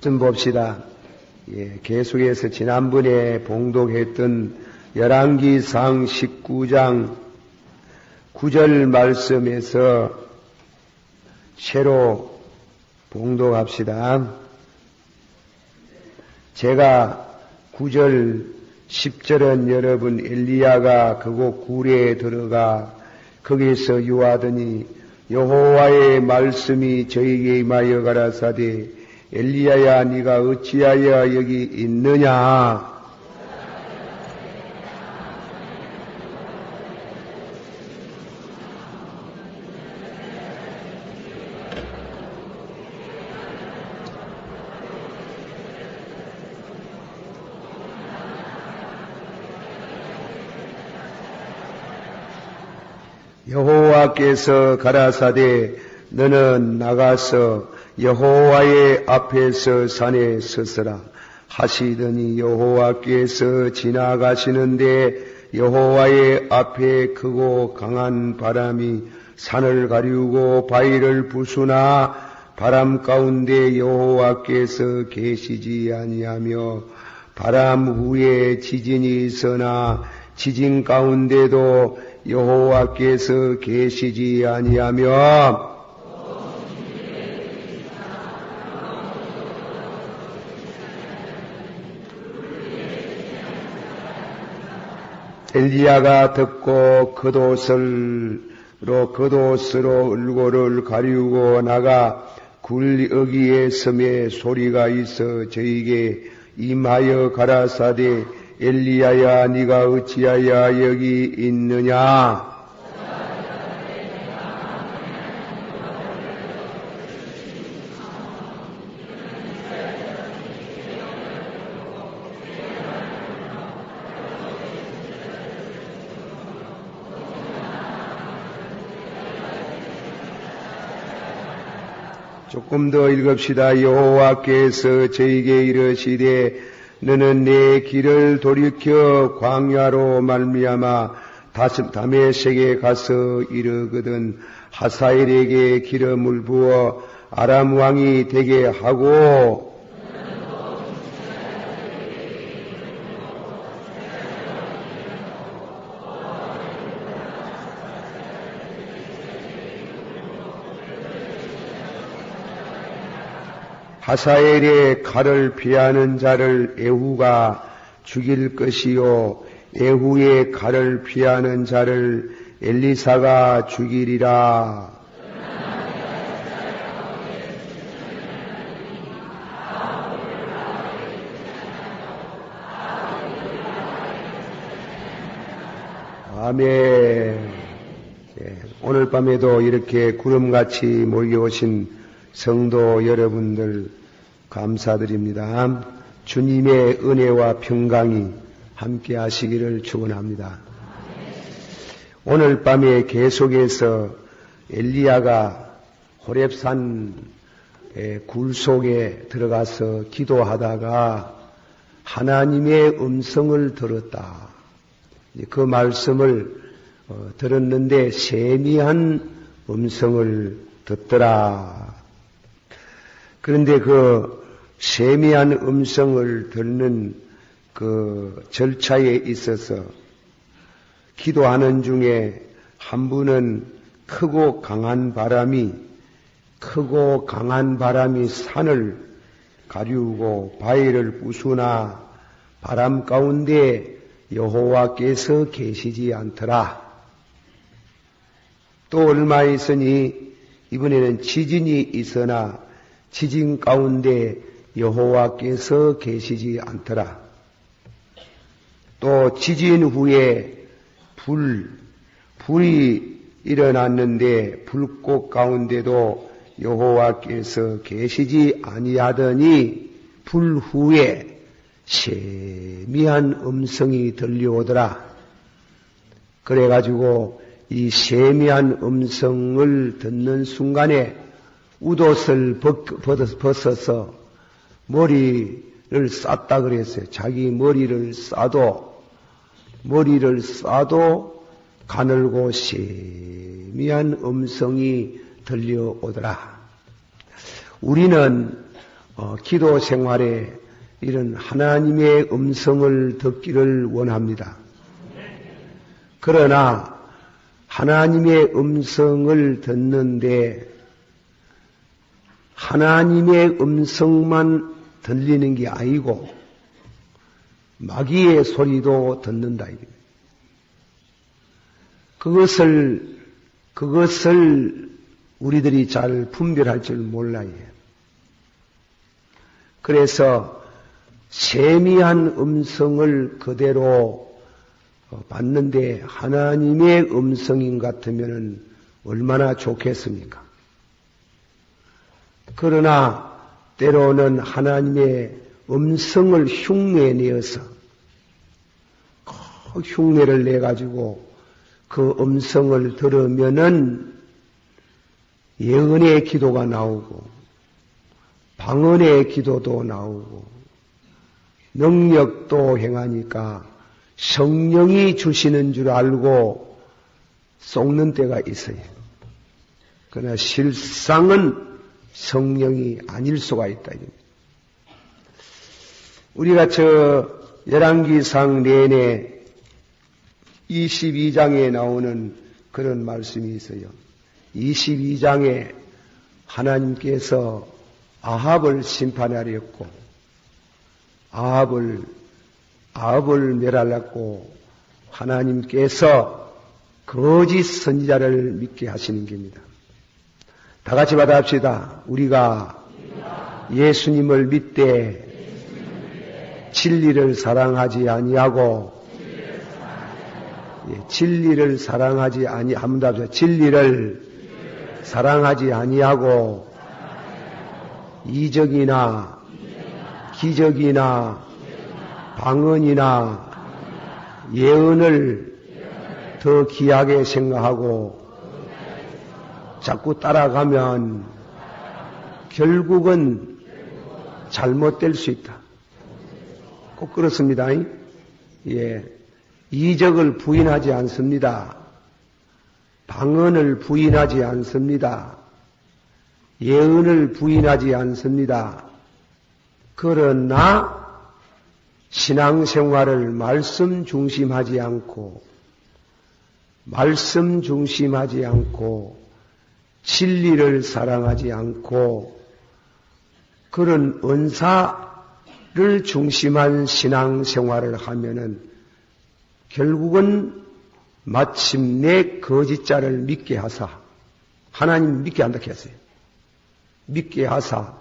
좀 봅시다. 계속해서 지난번에 봉독했던 열왕기상 19장 9절 말씀에서 새로 봉독합시다. 제가 9절 10절은 여러분 엘리야가 그곳 굴에 들어가 거기서 유하더니 여호와의 말씀이 저에게 임하여 가라사대 엘리야야 네가 어찌하여 여기 있느냐. 여호와께서 가라사대 너는 나가서 여호와의 앞에서 산에 서서라 하시더니 여호와께서 지나가시는데 여호와의 앞에 크고 강한 바람이 산을 가리우고 바위를 부수나 바람 가운데 여호와께서 계시지 아니하며 바람 후에 지진이 있으나 지진 가운데도 여호와께서 계시지 아니하며 엘리야가 듣고 겉옷으로 얼굴을 가리우고 나가 굴 여기에 섬에 소리가 있어 저에게 임하여 가라사대 엘리야야 네가 어찌하여 여기 있느냐. 조금 더 읽읍시다. 여호와께서 저에게 이르시되 너는 내 길을 돌이켜 광야로 말미암아 다메섹에 가서 이르거든 하사엘에게 기름을 부어 아람 왕이 되게 하고 하사엘의 칼을 피하는 자를 에후가 죽일 것이요 에후의 칼을 피하는 자를 엘리사가 죽이리라. 아멘. 오늘 밤에도 이렇게 구름같이 몰려오신 성도 여러분들 감사드립니다. 주님의 은혜와 평강이 함께 하시기를 축원합니다. 오늘 밤에 계속해서 엘리야가 호렙산 굴 속에 들어가서 기도하다가 하나님의 음성을 들었다. 그 말씀을 들었는데 세미한 음성을 듣더라. 그런데 그 세미한 음성을 듣는 그 절차에 있어서 기도하는 중에 한 분은 크고 강한 바람이 산을 가리우고 바위를 부수나 바람 가운데 여호와께서 계시지 않더라. 또 얼마 있으니 이번에는 지진이 있으나 지진 가운데 여호와께서 계시지 않더라. 또 지진 후에 불이 일어났는데 불꽃 가운데도 여호와께서 계시지 아니하더니 불 후에 세미한 음성이 들려오더라. 그래가지고 이 세미한 음성을 듣는 순간에 웃옷을 벗어서 머리를 쌌다 그랬어요. 자기 머리를 싸도 가늘고 세미한 음성이 들려오더라. 우리는 기도 생활에 이런 하나님의 음성을 듣기를 원합니다. 그러나 하나님의 음성을 듣는데 하나님의 음성만 들리는 게 아니고 마귀의 소리도 듣는다. 그것을 우리들이 잘 분별할 줄 몰라요. 그래서 세미한 음성을 그대로 받는데 하나님의 음성인 같으면 얼마나 좋겠습니까? 그러나 때로는 하나님의 음성을 흉내내어서 흉내를 내가지고 그 음성을 들으면은 예언의 기도가 나오고 방언의 기도도 나오고 능력도 행하니까 성령이 주시는 줄 알고 속는 때가 있어요. 그러나 실상은 성령이 아닐 수가 있다. 우리가 열왕기상 내내 22장에 나오는 그런 말씀이 있어요. 22장에 하나님께서 아합을 심판하렸고 아합을 멸하려고 하나님께서 거짓 선지자를 믿게 하시는 겁니다. 다 같이 받아합시다. 우리가 예수님을 믿되 진리를 사랑하지 아니하고 진리를 사랑하지 아니하면 답시다. 진리를 사랑하지 아니하고 이적이나 기적이나 방언이나 예언을 더 귀하게 생각하고 자꾸 따라가면 결국은 잘못될 수 있다. 꼭 그렇습니다. 예. 이적을 부인하지 않습니다. 방언을 부인하지 않습니다. 예언을 부인하지 않습니다. 그러나 신앙생활을 말씀 중심하지 않고 진리를 사랑하지 않고 그런 은사를 중심한 신앙생활을 하면은 결국은 마침내 거짓자를 믿게 하사 하나님 믿게 한다 했어요. 믿게 하사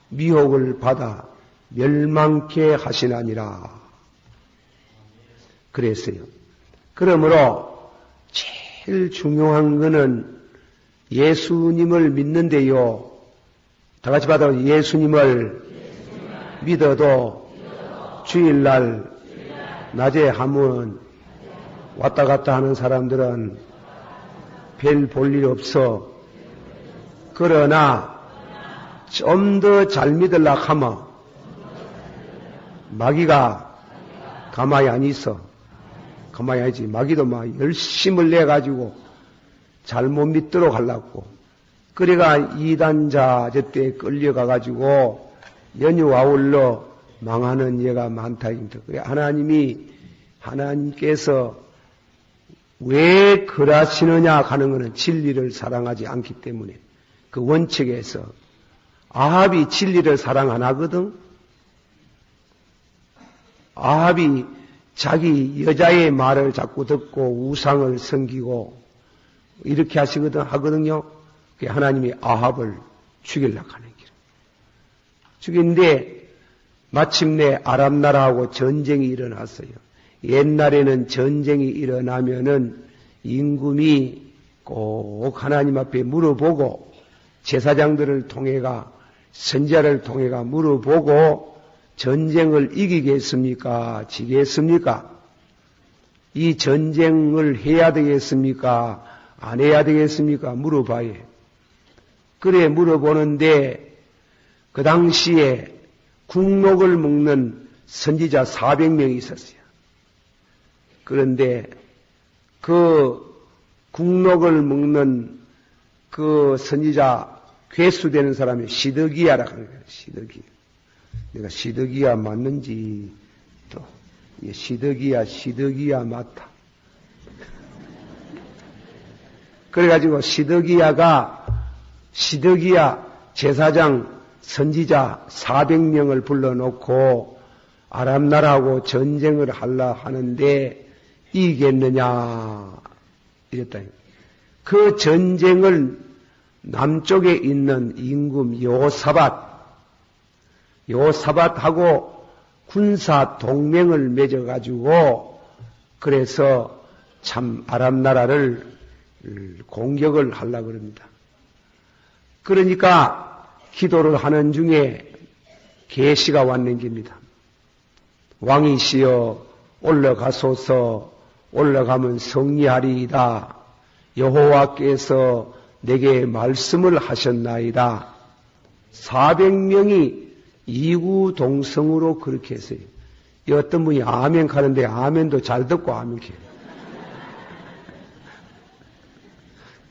미혹을 받아 멸망케 하시나니라 그랬어요. 그러므로 제일 중요한 것은 예수님을 믿는데요. 다 같이 받아 예수님을 믿어도 주일날 낮에 하면 왔다 갔다 하는 사람들은 별 볼 일 없어. 그러나 좀 더 잘 믿으려고 하면 마귀가 가만히 안 있어. 가만히 하지. 마귀도 막 열심을 내가지고 잘못 믿도록 하려고. 그래가 이단자 저때 끌려가가지고 연유 아울러 망하는 예가 많다. 그래 하나님께서 왜 그러시느냐 하는 것은 진리를 사랑하지 않기 때문에 그 원칙에서 아합이 진리를 사랑 안 하거든. 아합이 자기 여자의 말을 자꾸 듣고 우상을 섬기고 이렇게 하거든요. 하나님이 아합을 죽이려고 하는 길. 죽인데 마침내 아람 나라하고 전쟁이 일어났어요. 옛날에는 전쟁이 일어나면은 임금이 꼭 하나님 앞에 물어보고 제사장들을 통해가 선지자를 통해가 물어보고 전쟁을 이기겠습니까? 지겠습니까? 이 전쟁을 해야 되겠습니까? 안 해야 되겠습니까? 물어봐요. 그래 물어보는데 그 당시에 국록을 먹는 선지자 400명이 있었어요. 그런데 그 국록을 먹는 그 선지자 괴수되는 사람이 시드기야라고 하는 거예요. 시드기. 내가 시덕이야 맞는지 또 시덕이야 맞다. 그래가지고 시덕이야 제사장 선지자 400명을 불러놓고 아람나라하고 전쟁을 하려 하는데 이기겠느냐 이랬다. 그 전쟁을 남쪽에 있는 임금 요사밧하고 군사 동맹을 맺어가지고 그래서 참 아람나라를 공격을 하려고 그럽니다. 그러니까 기도를 하는 중에 계시가 왔는 겁니다. 왕이시여 올라가소서. 올라가면 성리하리이다. 여호와께서 내게 말씀을 하셨나이다. 400명이 이구동성으로 그렇게 했어요. 어떤 분이 아멘 가는데 아멘도 잘 듣고 아멘 해요.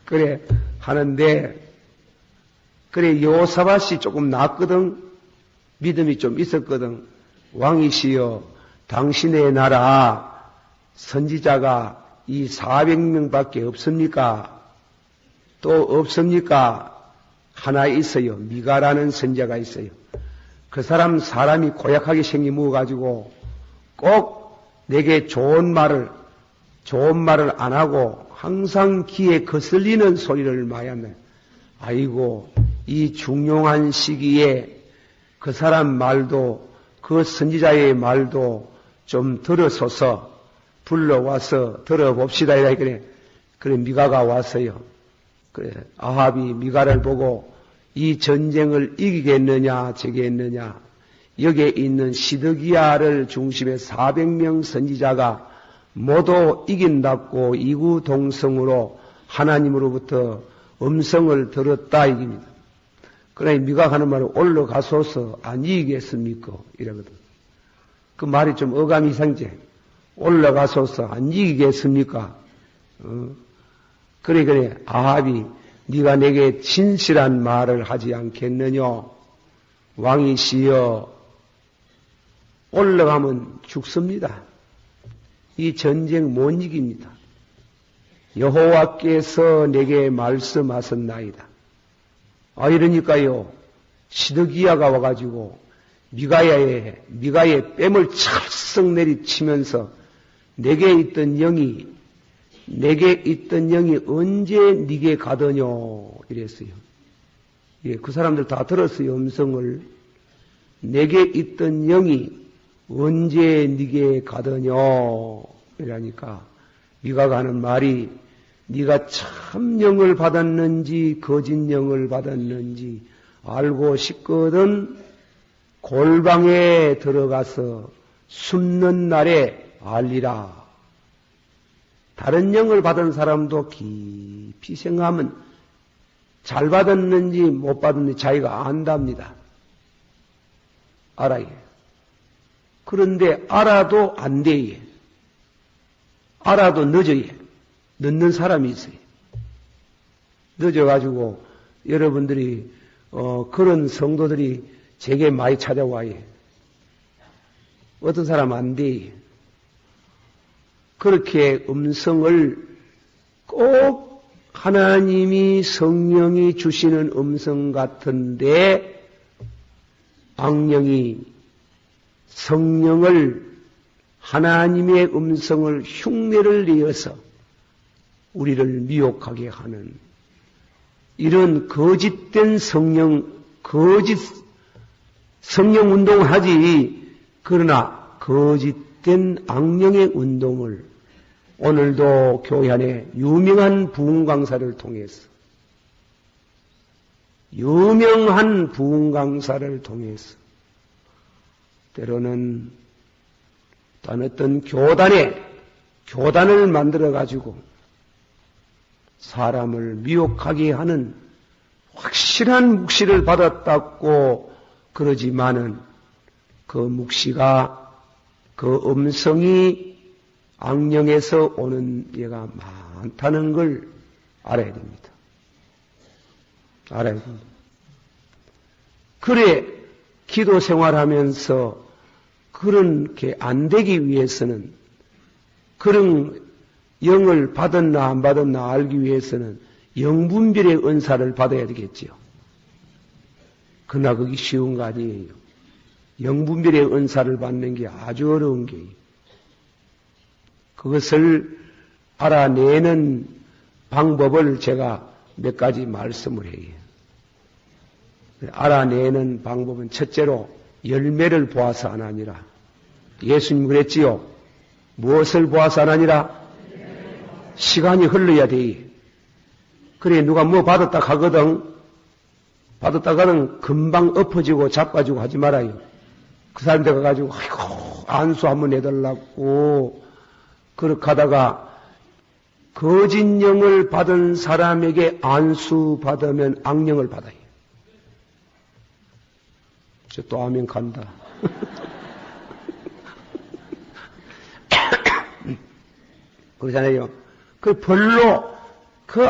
그래 하는데 그래 요사밧이 조금 낫거든. 믿음이 좀 있었거든. 왕이시여 당신의 나라 선지자가 이 400명밖에 없습니까? 또 없습니까? 하나 있어요. 미가라는 선지자가 있어요. 그 사람이 고약하게 생기 묵어가지고 꼭 내게 좋은 말을 안 하고 항상 귀에 거슬리는 소리를 많이 합니다. 아이고 이 중요한 시기에 그 사람 말도 그 선지자의 말도 좀 들어서서 불러와서 들어봅시다. 그래 미가가 왔어요. 그래 아합이 미가를 보고 이 전쟁을 이기겠느냐 지겠느냐 여기에 있는 시드기야를 중심에 400명 선지자가 모두 이긴다고 이구동성으로 하나님으로부터 음성을 들었다 이깁니다. 그러나 미가 하는 말은 올라가소서 안 이기겠습니까? 이러거든. 그 말이 좀 어감이 이상제. 올라가소서 안 이기겠습니까? 그래 아합이 네가 내게 진실한 말을 하지 않겠느냐? 왕이시여 올라가면 죽습니다. 이 전쟁 못 이깁니다. 여호와께서 내게 말씀하셨나이다. 이러니까요 시드기야가 와가지고 미가의 뺨을 찰썩 내리치면서 내게 있던 영이 언제 네게 가더냐 이랬어요. 예, 그 사람들 다 들었어요. 음성을. 내게 있던 영이 언제 네게 가더냐 이러니까 미가가 하는 말이 네가 참 영을 받았는지 거짓 영을 받았는지 알고 싶거든. 골방에 들어가서 숨는 날에 알리라. 다른 영을 받은 사람도 깊이 생각하면 잘 받았는지 못 받았는지 자기가 안답니다. 알아요. 그런데 알아도 안 돼요. 알아도 늦어요. 늦는 사람이 있어요. 늦어가지고 여러분들이 그런 성도들이 제게 많이 찾아와요. 어떤 사람 안 돼요. 그렇게 음성을 꼭 하나님이 성령이 주시는 음성 같은데 악령이 성령을 하나님의 음성을 흉내를 내어서 우리를 미혹하게 하는 이런 거짓된 성령 운동을 하지. 그러나 거짓된 악령의 운동을 오늘도 교회 안에 유명한 부흥 강사를 통해서 때로는 어떤 교단을 만들어 가지고 사람을 미혹하게 하는 확실한 묵시를 받았다고 그러지만은 그 묵시가 그 음성이 악령에서 오는 예가 많다는 걸 알아야 됩니다. 그래 기도 생활하면서 그런 게 안 되기 위해서는, 그런 영을 받았나 안 받았나 알기 위해서는 영분별의 은사를 받아야 되겠지요. 그러나 그게 쉬운 거 아니에요. 영분별의 은사를 받는 게 아주 어려운 게요. 그것을 알아내는 방법을 제가 몇 가지 말씀을 해요. 알아내는 방법은 첫째로 열매를 보아서 안 하니라. 예수님 그랬지요. 무엇을 보아서 안 하니라? 시간이 흘러야 돼. 그래 누가 뭐 받았다 가거든. 받았다 가는 금방 엎어지고 자빠지고 하지 말아요. 그 사람 데 가가지고 아이고 안수 한번 해달라고 그렇게 하다가 거짓 영을 받은 사람에게 안수 받으면 악령을 받아요. 저 또 하면 간다. 그러잖아요. 그 별로 그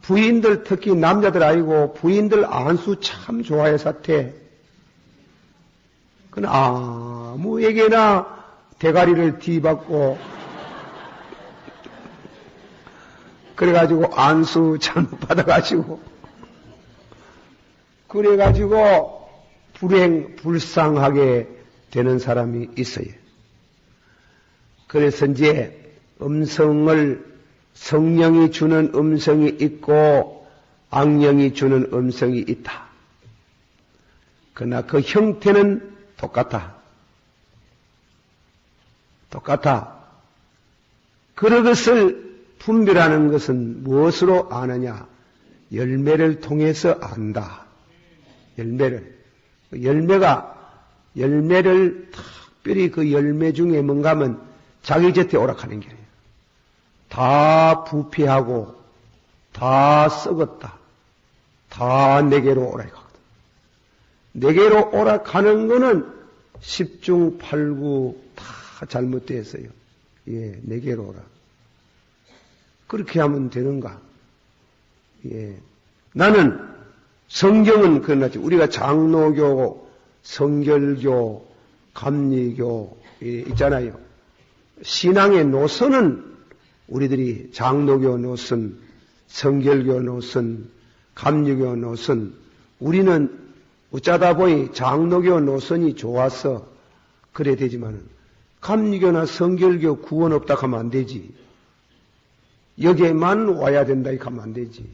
부인들 특히 남자들 아니고 부인들 안수 참 좋아해 사태. 그건 아무에게나 대가리를 뒤받고 그래가지고 안수 잘못 받아가지고 그래가지고 불쌍하게 되는 사람이 있어요. 그래서 이제 음성을 성령이 주는 음성이 있고 악령이 주는 음성이 있다. 그러나 그 형태는 똑같아. 그것을 분별하는 것은 무엇으로 아느냐? 열매를 통해서 안다. 열매를 특별히 그 열매 중에 뭔가 하면 자기 곁에 오락하는 게 아니에요. 다 부패하고 다 썩었다. 다 내게로 오락하거든. 내게로 오락하는 거는 10중 8구 다 잘못됐어요. 예, 내게로 오락. 그렇게 하면 되는가? 예. 나는 성경은 그러나지 우리가 장로교, 성결교, 감리교 있잖아요. 신앙의 노선은 우리들이 장로교 노선, 성결교 노선, 감리교 노선, 우리는 어쩌다 보니 장로교 노선이 좋아서 그래 되지만은 감리교나 성결교 구원 없다 하면 안 되지. 여기에만 와야 된다 하면 안 되지.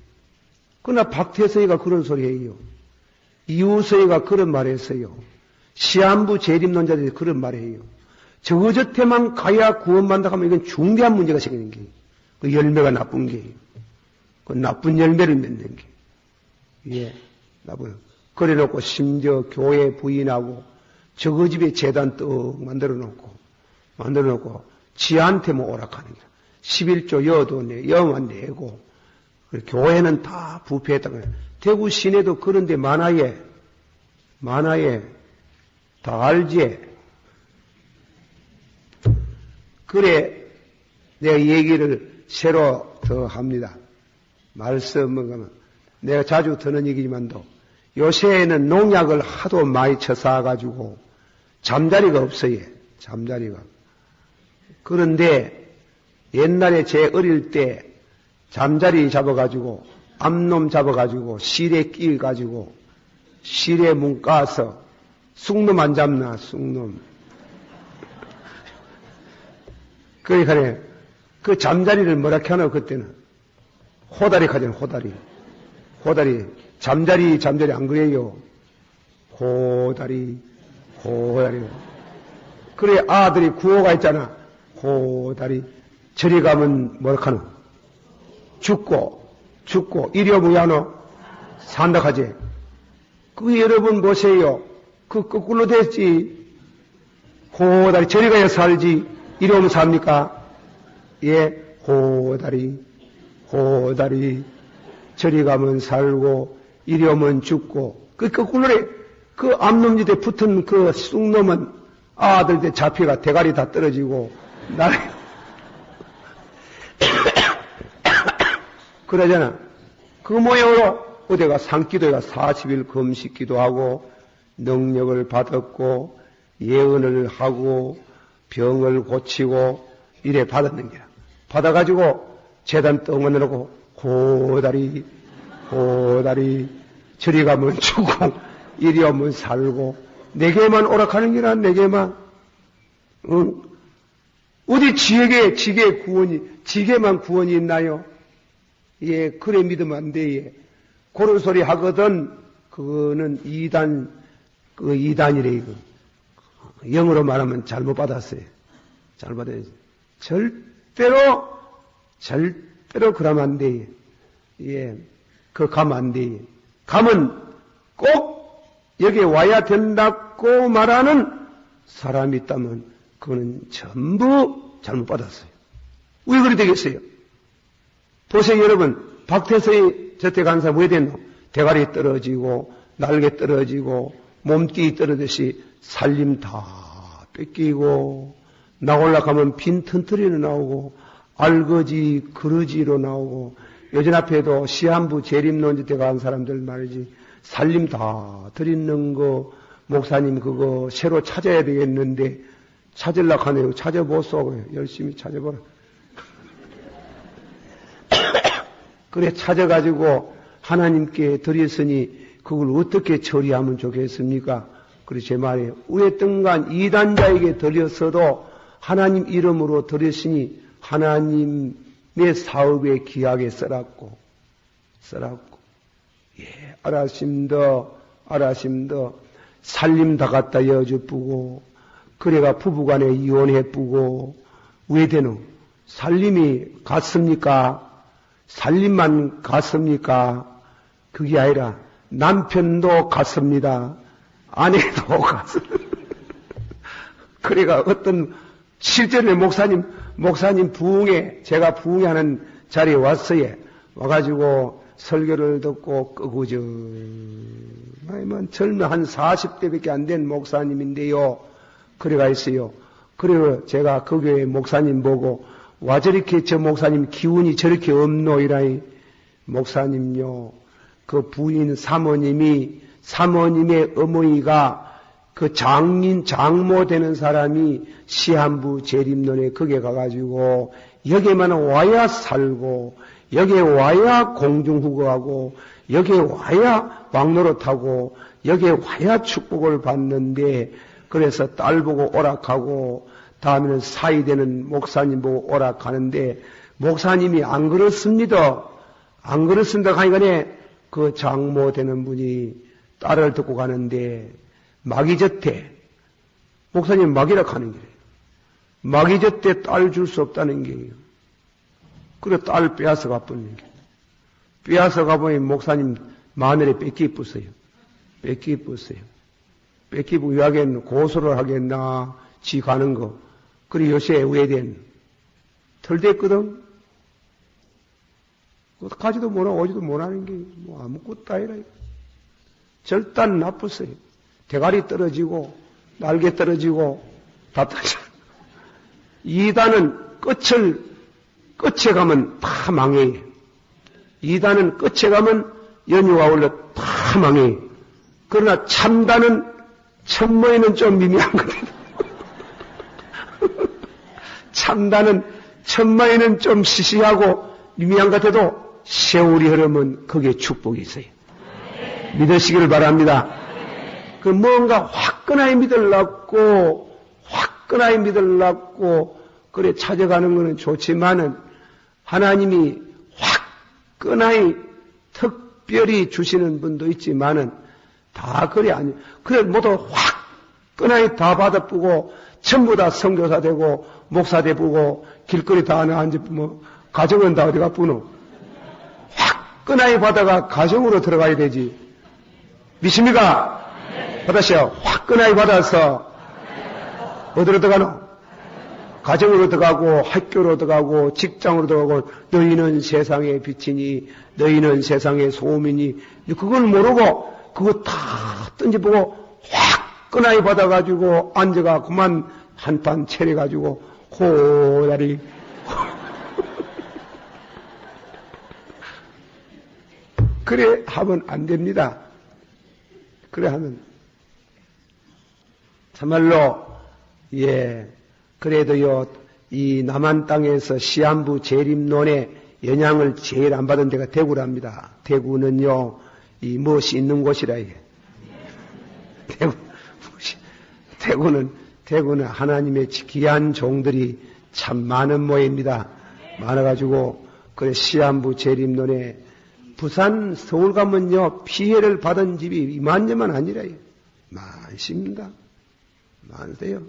그러나 박태서이가 그런 소리 해요. 이우서이가 그런 말 했어요. 시한부 재림론자들이 그런 말 해요. 저 곁에만 가야 구원받는다 하면 이건 중대한 문제가 생기는 게. 그 열매가 나쁜 게. 그 나쁜 열매를 맺는 게. 예, 나쁜. 그래 놓고 심지어 교회 부인하고 저거 집에 재단 떡 만들어 놓고 지한테 뭐 오락하는 게. 11조 여도 여만 내고 교회는 다 부패했다고 해요. 대구 시내도 그런 데 많아예 다 알지. 그래 내가 얘기를 새로 더 합니다. 말씀은 내가 자주 듣는 얘기지만도 요새에는 농약을 하도 많이 쳐싸가지고 잠자리가 없어요. 잠자리가. 그런데 옛날에 제 어릴 때 잠자리 잡아가지고 암놈 잡아가지고 실에 끼가지고 실에 문 까서 쑥놈 안 잡나 쑥놈. 그러니까 그 잠자리를 뭐라 하나 그때는 호다리 가잖아 호다리 잠자리 안 그래요. 호다리 그래 아들이 구호가 있잖아. 호다리 저리 가면 뭐라 하노? 죽고 이리 오면 야노 산다 하지. 그 여러분 보세요. 그 거꾸로 됐지. 호다리 저리 가야 살지 이리 오면 삽니까? 예, 호다리 저리 가면 살고 이리 오면 죽고 그 거꾸로래. 그 암놈지대 붙은 그 쑥놈은 아들들 잡혀가 대가리 다 떨어지고 나를 그러잖아. 그 모양으로 어디가 산기도가 40일 금식기도 하고 능력을 받았고 예언을 하고 병을 고치고 이래 받았는 게야. 받아가지고 재단 덩어내놓고 고다리 저리 가면 죽고 이리 오면 살고 내게만 오락하는 게라. 내게만. 응? 어디 지게만 구원이 있나요? 예, 그래 믿으면 안 돼. 예. 그런 소리 하거든. 그거는 이단이래, 이거. 영어로 말하면 잘못 받았어요. 잘못 받았어요. 절대로 그러면 안 돼. 예. 가면 안 돼. 가면 꼭 여기에 와야 된다고 말하는 사람이 있다면 그거는 전부 잘못 받았어요. 왜 그리 되겠어요? 보세요, 여러분. 박태서의 저택 간 사람 왜 됐노? 대가리 떨어지고, 날개 떨어지고, 몸띠 떨어지듯이 살림 다 뺏기고, 나올라 가면 빈 튼트리로 나오고, 알거지, 그러지로 나오고, 요즘 앞에도 시한부 재림론지대 간 사람들 말이지, 살림 다 드리는 거, 목사님 그거 새로 찾아야 되겠는데, 찾으려고 하네요. 찾아보소. 열심히 찾아보라. 그래 찾아가지고 하나님께 드렸으니 그걸 어떻게 처리하면 좋겠습니까? 그래 제 말이에요. 우에뜬간 이단자에게 드렸어도 하나님 이름으로 드렸으니 하나님의 사업에 귀하게 써놨고 예, 알아심더 살림 다 갖다 여주쁘고 그래가 부부간에 이혼해쁘고 왜 되노? 살림이 갔습니까? 살림만 갔습니까? 그게 아니라 남편도 갔습니다. 아내도 갔습니다. 그래가 어떤 실제로 목사님 부흥회, 제가 부흥회하는 자리에 왔어요. 와가지고 설교를 듣고 끄고저 젊은 한 40대밖에 안 된 목사님인데요. 그래가 있어요. 그래서 제가 그 교회 목사님 보고 와 저렇게 저 목사님 기운이 저렇게 없노이라이. 목사님요, 그 부인 사모님의 어머니가 그 장모 되는 사람이 시한부 재림론에 거기에 가가지고 여기에만 와야 살고 여기에 와야 공중후거하고 여기에 와야 왕노릇하고 여기에 와야 축복을 받는데 그래서 딸 보고 오락하고 다음에는 사이 되는 목사님 보고 오락하는데 목사님이 안 그렇습니다. 안 그렇습니다. 하니까 그 장모 되는 분이 딸을 듣고 가는데 마귀젓대 목사님 마귀라 하는 거예요. 마귀젓대 딸 줄 수 없다는 게요. 그래 딸 빼앗아 가버리는 게. 빼앗아 가보니 목사님 마늘에 뺏기쁘어요. 뺏기고 왜 하겠노? 고소를 하겠나? 지 가는 거. 그래 요새 왜 된? 털됐거든? 가지도 못하고 오지도 못하는 게 뭐 아무것도 아니라. 절단 나쁘어요. 대가리 떨어지고 날개 떨어지고 다 떨어져. 이단은 끝에 가면 다 망해. 이단은 끝에 가면 연유가 올려 다 망해. 그러나 참단은 천모에는 좀 미미한 거거든. 참단은 천마에는 좀 시시하고 미미한 것 같아도 세월이 흐르면 거기에 축복이 있어요. 믿으시기를 바랍니다. 그 뭔가 화끈하게 믿으려고 그래 찾아가는 것은 좋지만은 하나님이 화끈하게 특별히 주시는 분도 있지만은 다 그래 아니. 그래 모두 화끈하게 다 받아보고 전부 다 선교사 되고 목사 되고 길거리 다 하나 앉아 뭐 가정은 다 어디가 뿌노. 화끈하게 받아가 가정으로 들어가야 되지. 믿습니까? 받으세요. 화끈하게 받아서 어디로 들어가노? 가정으로 들어가고 학교로 들어가고 직장으로 들어가고 너희는 세상의 빛이니 너희는 세상의 소음이니 그걸 모르고 그거 다 던져보고 화끈하게 받아가지고 앉아가 그만 한판 차려가지고 호다리 그래 하면 안 됩니다. 그래 하면 참말로, 그래도요, 이 남한 땅에서 시한부 재림론의 영향을 제일 안 받은 데가 대구랍니다. 대구는요, 이 무엇이 있는 곳이라 이게. 대구는 하나님의 귀한 종들이 참 많은 모입니다. 많아가지고, 그래, 시한부 재림론에 부산, 서울 가면요, 피해를 받은 집이 이만저만 아니라 많습니다. 많으세요.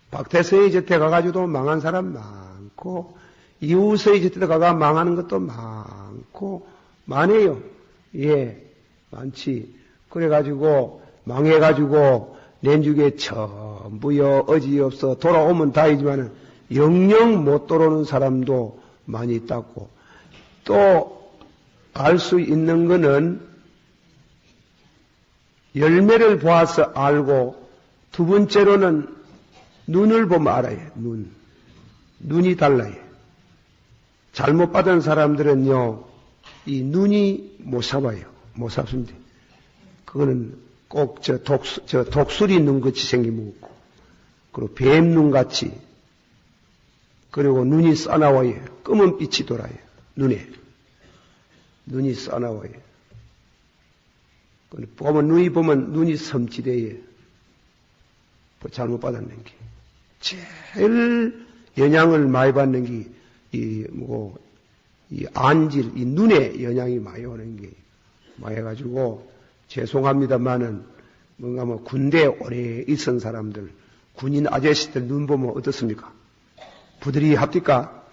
박태서의 저태 가가지고도 망한 사람 많고, 이웃의 저태 가가 망하는 것도 많고, 많아요. 많지. 그래가지고, 망해가지고, 낸죽에 전부여 어지없어 돌아오면 다이지만은, 영영 못 돌아오는 사람도 많이 있다고. 또, 알 수 있는 거는, 열매를 보아서 알고, 두 번째로는 눈을 보면 알아요. 눈이 달라요. 잘못 받은 사람들은요, 이 눈이 못 잡아요. 못 잡습니다. 그거는 꼭 독수리 눈 같이 생기고, 그리고 뱀 눈 같이, 그리고 눈이 싸나워요. 검은 빛이 돌아요. 눈이 싸나워요. 눈이 보면 눈이 섬찟해요. 잘못 받았는 게. 제일 영향을 많이 받는 게, 이 안질, 이 눈에 영향이 많이 오는 게, 많이 해가지고, 죄송합니다만은, 뭔가 군대에 오래 있은 사람들, 군인 아저씨들 눈 보면 어떻습니까? 부들이 합니까?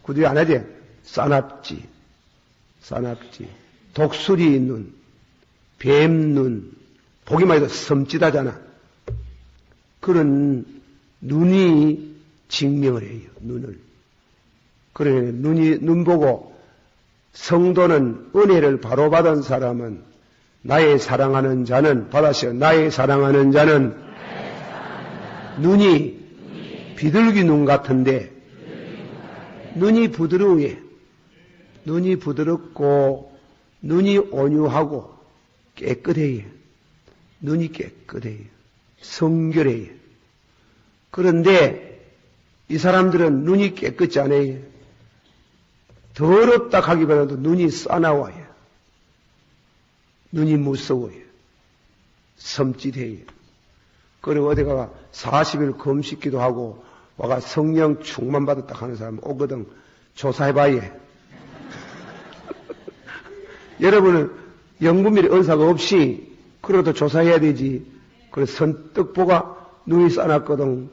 부들이 안 하지? 싸납지. 독수리 눈, 뱀 눈, 보기만 해도 섬찟하잖아. 그런 눈이 증명을 해요, 눈을. 그래, 눈 보고 성도는 은혜를 바로 받은 사람은 나의 사랑하는 자는, 받았어요. 나의 사랑하는 자는 눈이 비둘기 눈 같은데 눈이 부드러워요. 눈이 부드럽고 눈이 온유하고 깨끗해요. 눈이 깨끗해요. 성결해요. 그런데 이 사람들은 눈이 깨끗지 않아요. 더럽다 하기보다도 눈이 싸나워요. 눈이 무서워요. 섬찟해요. 그리고 어디가 40일 금식기도 하고 와가 성령 충만 받았다 하는 사람 오거든. 조사해봐야. 여러분은 영분밀 은사가 없이 그래도 조사해야 되지. 그래서 선뜻 보가 눈이 싸놨거든.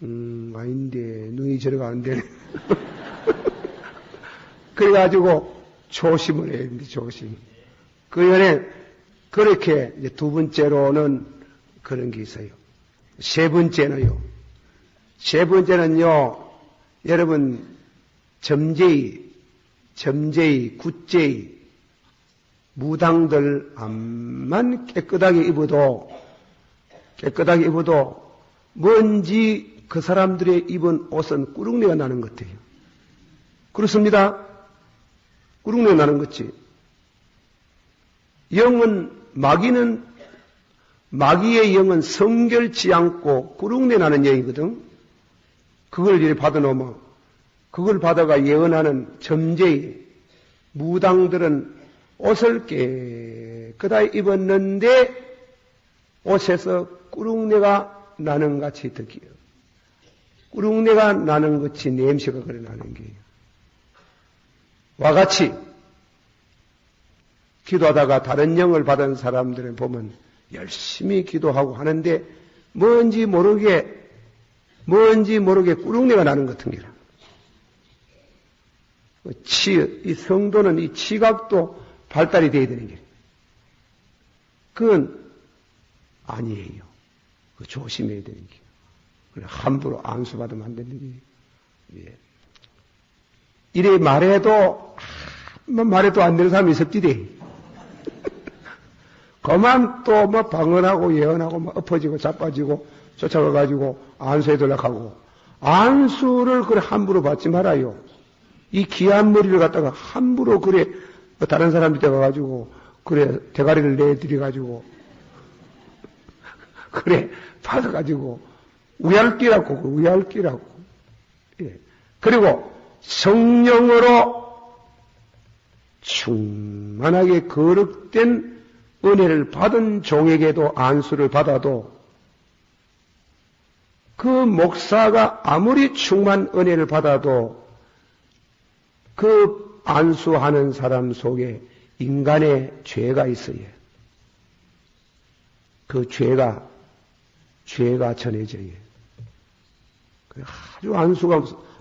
아닌데 눈이 저리가 안 되네. 그래가지고 조심을 해야 됩니다. 조심. 그러니 그렇게 이제 두 번째로는 그런 게 있어요. 세 번째는요. 여러분 점제이, 굿제이, 무당들 암만 깨끗하게 입어도 뭔지 그 사람들의 입은 옷은 꾸룩내가 나는 것 같아요. 그렇습니다. 꾸룩내가 나는 거지. 마귀의 영은 성결치 않고 꾸룩내 나는 영이거든. 그걸 이렇게 받아놓으면, 그걸 받아가 예언하는 점제이, 무당들은 옷을 깨끗하게 입었는데 옷에서 꾸룩내가 나는 같이 느껴요. 꾸룩내가 나는 것이 냄새가 그래 나는 게. 와 같이 기도하다가 다른 영을 받은 사람들을 보면 열심히 기도하고 하는데 뭔지 모르게 꾸룩내가 나는 것 같은 게라. 이 성도는 이 지각도 발달이 되어야 되는 게. 그건 아니에요. 그 조심해야 되는 게. 그래, 함부로 안수받으면 안 되는 게. 예. 이래 말해도 안 되는 사람이 있었지대. 그만 또 방언하고 예언하고 엎어지고 자빠지고 쫓아가가지고 안수해 달라고. 안수를 그래 함부로 받지 말아요. 이 귀한 머리를 갖다가 함부로 그래 다른 사람한테 가가지고 그래 대가리를 내드려가지고 그래, 받아가지고, 우얄기라고. 예. 그리고 성령으로 충만하게 거룩된 은혜를 받은 종에게도 안수를 받아도 그 목사가 아무리 충만 은혜를 받아도 그 안수하는 사람 속에 인간의 죄가 있어요. 그 죄가 전해져요. 아주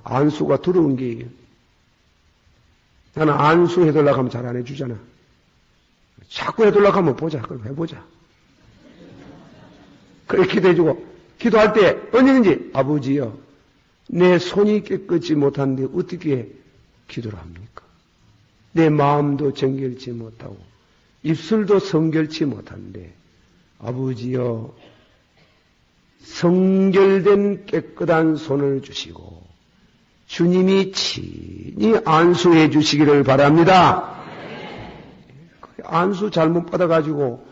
안수가 두려운 게예요. 나는 안수 해달라고 하면 잘 안 해주잖아. 자꾸 해달라고 하면 보자. 그럼 해보자. 그렇게 기도해주고, 기도할 때 언제든지 아버지여, 내 손이 깨끗이 못하는데 어떻게 기도를 합니까? 내 마음도 정결치 못하고 입술도 성결치 못한데 아버지여, 성결된 깨끗한 손을 주시고 주님이 친히 안수해 주시기를 바랍니다. 안수 잘못 받아가지고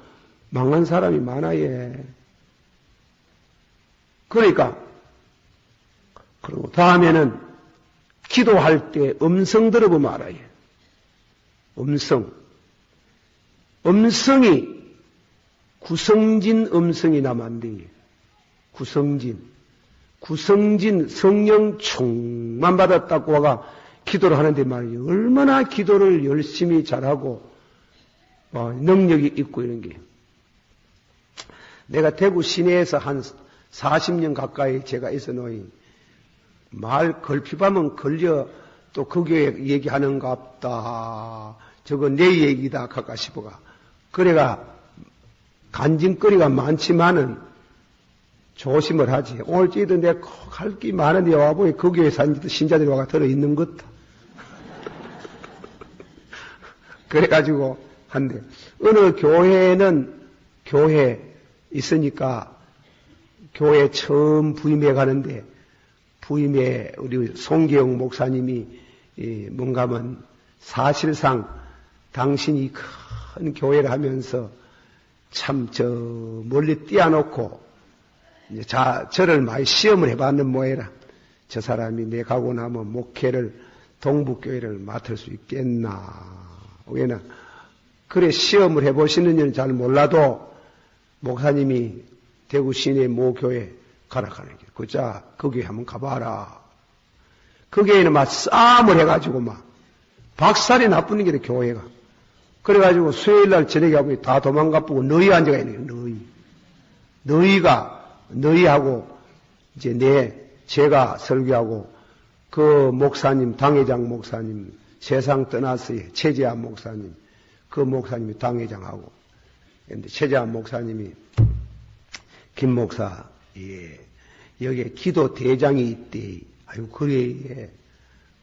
망한 사람이 많아요. 그러니까 그리고 다음에는 기도할 때 음성 들어보면 알아요. 음성이 구성진 음성이 나면 안 돼요. 구성진 성령 충만 받았다고 하가 기도를 하는데 말이에요. 얼마나 기도를 열심히 잘하고 능력이 있고 이런 게. 내가 대구 시내에서 한 40년 가까이 제가 있어놓으니 말 걸피하면 걸려 또 그 교회 얘기하는갑다. 저거 내 얘기다 가까 싶어가. 그래가 간증거리가 많지만은 조심을 하지. 오늘 찌도 내가 할 게 많은데 와보니 그 교회 신자들이 와가 들어있는 것. 그래가지고 한데 어느 교회 있으니까 교회 처음 부임해 가는데 부임에 우리 송계영 목사님이 뭔가면 사실상 당신이 큰 교회를 하면서 참 멀리 띄워놓고 저를 많이 시험을 해봤는 모양이라. 저 사람이 내 가고 나면 목회를 동북교회를 맡을 수 있겠나. 왜냐 그래 시험을 해보시는지는 잘 몰라도 목사님이 대구 시내 모 교회 가라 가는 길. 그자 그 교회 한번 가봐라. 그 교회는 막 싸움을 해가지고 막 박살이 나쁘는 게 교회가. 그래가지고 수요일날 저녁에 하고 다 도망가보고 너희 앉아가 있는 거예요. 너희하고 이제 제가 설교하고 그 목사님 당회장 목사님 세상 떠났어요. 최재한 목사님 그 목사님이 당회장하고 근데 최재한 목사님이 김 목사 여기에 기도 대장이 있대. 아유 그래.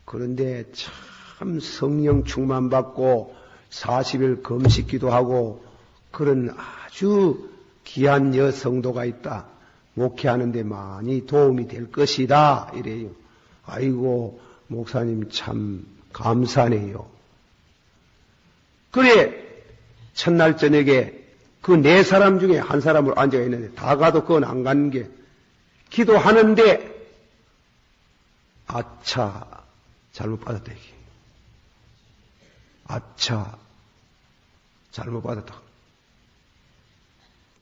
그런데 참 성령 충만 받고 40일 금식 기도하고 그런 아주 귀한 여성도가 있다. 목회하는데 많이 도움이 될 것이다. 이래요. 아이고 목사님 참 감사하네요. 그래 첫날 저녁에 그 네 사람 중에 한 사람으로 앉아 있는데 다 가도 그건 안 가는 게 기도하는데 아차 잘못 받았다 이게. 아차 잘못 받았다.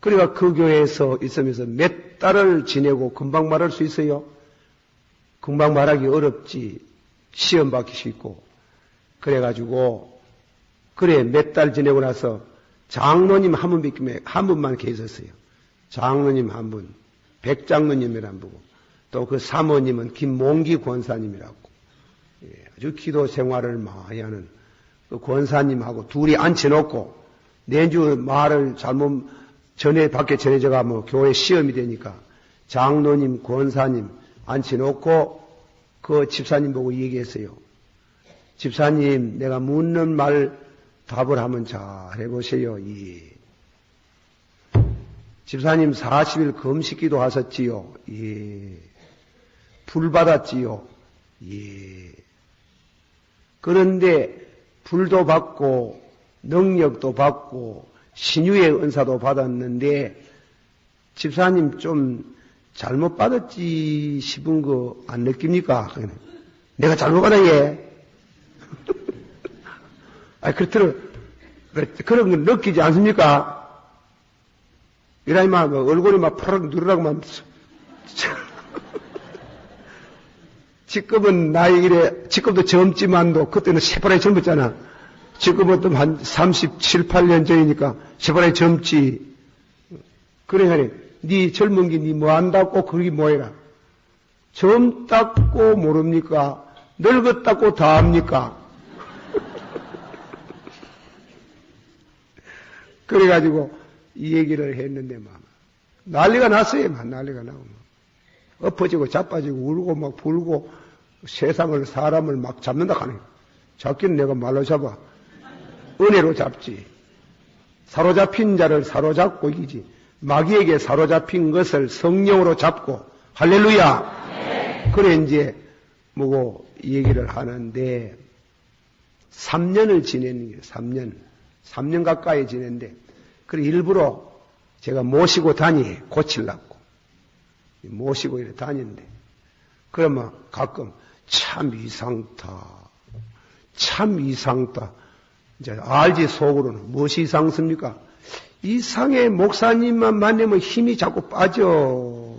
그러니까 그 교회에서 있으면서 몇 달을 지내고 금방 말할 수 있어요? 금방 말하기 어렵지. 시험 받기 쉽고. 그래가지고 그래 몇 달 지내고 나서 장로님 한 분만 계셨어요. 장로님 한 분, 백장로님이란 분이고 또 그 사모님은 김몽기 권사님이라고 아주 기도 생활을 많이 하는 그 권사님하고 둘이 앉혀놓고 내주 말을 잘못 밖에 전해져 가면 교회 시험이 되니까 장로님, 권사님 앉혀놓고 그 집사님 보고 얘기했어요. 집사님, 내가 묻는 말 답을 한번 잘 해보세요. 예. 집사님 40일 금식기도 하셨지요. 예. 불 받았지요. 예. 그런데 불도 받고 능력도 받고 신유의 은사도 받았는데 집사님 좀 잘못 받았지 싶은 거 안 느낍니까? 내가 잘못 받아, 얘. 그런 거 느끼지 않습니까? 이라니 막 얼굴이 막 파락 누르라고만. 지금은 나이 이래, 지금도 젊지만도 그때는 새파랗게 젊었잖아. 지금은 또 한 37, 8년 전이니까 새파랗게 젊지. 그래, 네 젊은 게 네 뭐 한다고 그러기 뭐해라. 젊다고 모릅니까? 늙었다고 다 합니까? 그래가지고 이 얘기를 했는데 막 난리가 났어요. 막 난리가 나고 막 엎어지고 자빠지고 울고 막 불고 세상을 사람을 막 잡는다 하네. 잡기는 내가 말로 잡아. 은혜로 잡지. 사로잡힌 자를 사로잡고 이기지. 마귀에게 사로잡힌 것을 성령으로 잡고 할렐루야. 네. 그래 이제 뭐고 얘기를 하는데 3년을 지내는 게 3년 가까이 지냈는데 그래 일부러 제가 모시고 다니 고치려고 모시고 이렇게 다니는데 그러면 가끔 참 이상다 이제 알지 속으로는 무엇이 이상습니까? 이상의 목사님만 만나면 힘이 자꾸 빠져.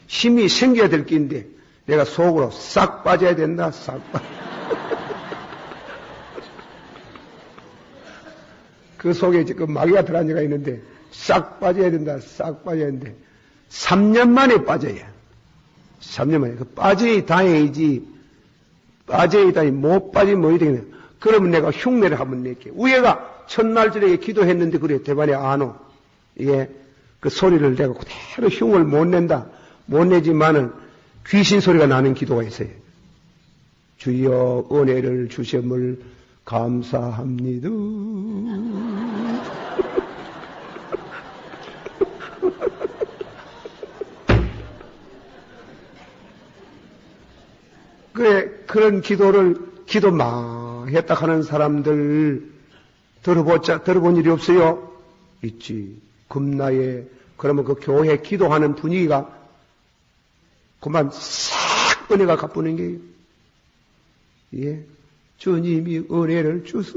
힘이 생겨야 될 게인데 내가 속으로 싹 빠져야 된다. 싹 빠져. 그 속에 지금 마귀가 들어앉아가 있는데 싹 빠져야 된다. 싹 빠져야 되는데 3년 만에 빠져야. 3년 만에. 빠져야 다행이지. 빠져야 다행이 못 빠지면 뭐이 되겠네. 그러면 내가 흉내를 한번 낼게. 위에가 첫날 저녁에 기도했는데 그래 대반에 안 오. 예. 그 소리를 내가 그대로 흉을 못 낸다. 못 내지만은 귀신 소리가 나는 기도가 있어요. 주여 은혜를 주심을 감사합니다. 그래, 그런 기도 막 했다 하는 사람들 들어본 일이 없어요? 있지. 금나에, 그러면 그 교회 기도하는 분위기가 그만 싹 은혜가 갚는 게요. 예. 주님이 은혜를 주수.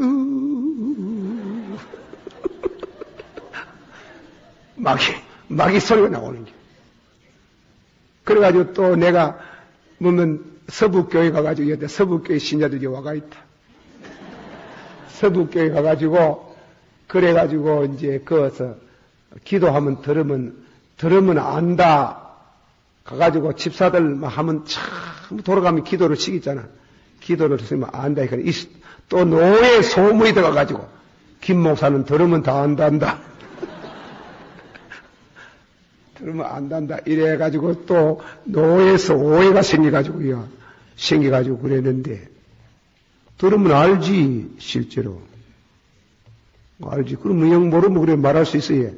마귀 소리가 나오는 게. 그래가지고 또 내가, 보면 서북교회 가가지고, 여태 서북교회 신자들이 와가 있다. 서북교회 가가지고, 그래가지고, 이제, 거기서, 기도하면 들으면 안다. 가가지고, 집사들 하면 참, 돌아가면 기도를 시키잖아. 기도를 했으면 안다. 또 노예 소문이 들어가가지고, 김 목사는 들으면 다 안단다. 들으면 안단다. 이래가지고 또 노예에서 오해가 생겨가지고 그랬는데, 들으면 알지, 실제로. 알지. 그럼 영 모르면 그래 말할 수 있어요.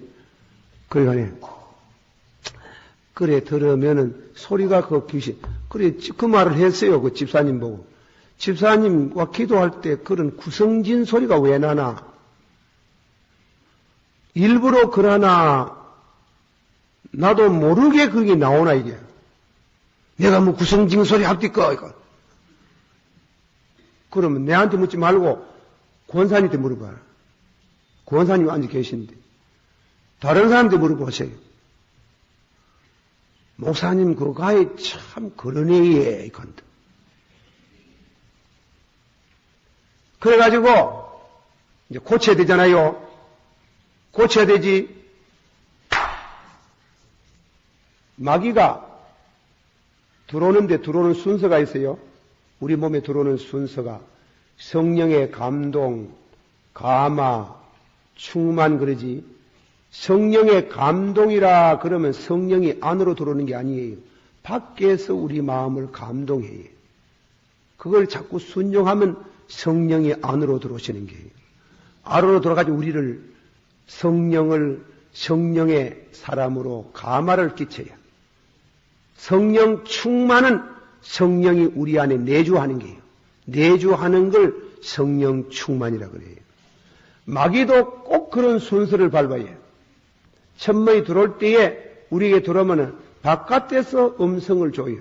그래, 들으면은 소리가 그 귀신. 그래, 그 말을 했어요. 그 집사님 보고. 집사님과 기도할 때 그런 구성진 소리가 왜 나나? 일부러 그러나, 나도 모르게 그게 나오나, 이게. 내가 뭐 구성진 소리 합니까? 이거. 그러면 내한테 묻지 말고, 권사님한테 물어봐라. 권사님 앉아 계신데. 다른 사람한테 물어보세요. 목사님, 그거에 참 그러네, 이건데. 그래가지고, 이제 고쳐야 되잖아요. 고쳐야 되지. 마귀가 들어오는 순서가 있어요. 우리 몸에 들어오는 순서가 성령의 감동, 감화, 충만 그러지. 성령의 감동이라 그러면 성령이 안으로 들어오는 게 아니에요. 밖에서 우리 마음을 감동해요. 그걸 자꾸 순종하면 성령이 안으로 들어오시는 게예요. 안으로 들어가지고 우리를 성령의 사람으로 감화를 끼쳐요. 성령 충만은 성령이 우리 안에 내주하는 게예요. 내주하는 걸 성령 충만이라 그래요. 마귀도 꼭 그런 순서를 밟아야 해요. 천명이 들어올 때에 우리에게 들어오면 바깥에서 음성을 줘요.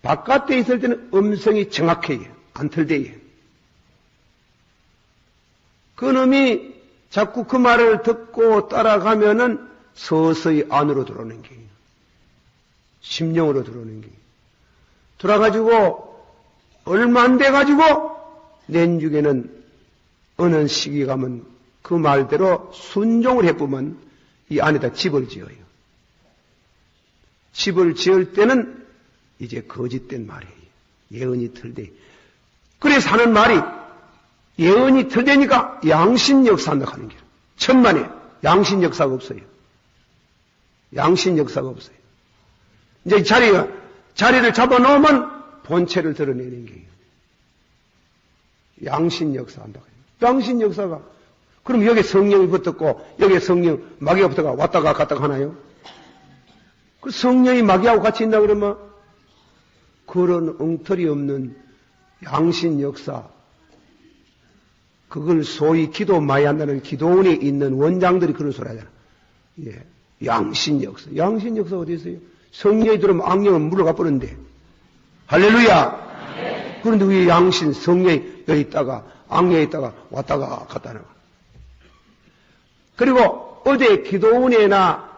바깥에 있을 때는 음성이 정확해요. 안 틀대요. 그 놈이 자꾸 그 말을 듣고 따라가면은 서서히 안으로 들어오는 게 심령으로 들어오는 게 들어가지고 얼마 안 돼가지고 내중에는 어느 시기 가면 그 말대로 순종을 해보면 이 안에다 집을 지어요. 집을 지을 때는 이제 거짓된 말이에요. 예언이 틀대. 그래서 하는 말이 예언이 틀대니까 양신 역사한다고 하는 거예요. 천만에 양신 역사가 없어요. 양신 역사가 없어요. 이제 자리를 잡아놓으면 본체를 드러내는 거예요. 양신 역사한다고 해요. 양신 역사가 그럼 여기 성령이 붙었고 여기 성령 마귀가 붙어가 왔다가 갔다가 하나요? 그 성령이 마귀하고 같이 있나 그러면 그런 엉터리 없는 양신 역사 그걸 소위 기도 많이 한다는 기도원에 있는 원장들이 그런 소리 하잖아. 예. 양신 역사. 양신 역사 어디 있어요? 성령이 들어오면 악령은 물러가 버렸는데. 할렐루야! 네. 그런데 왜 양신, 성령이 여기 있다가, 악령이 있다가 왔다가 갔다 나가. 그리고 어디 기도원에나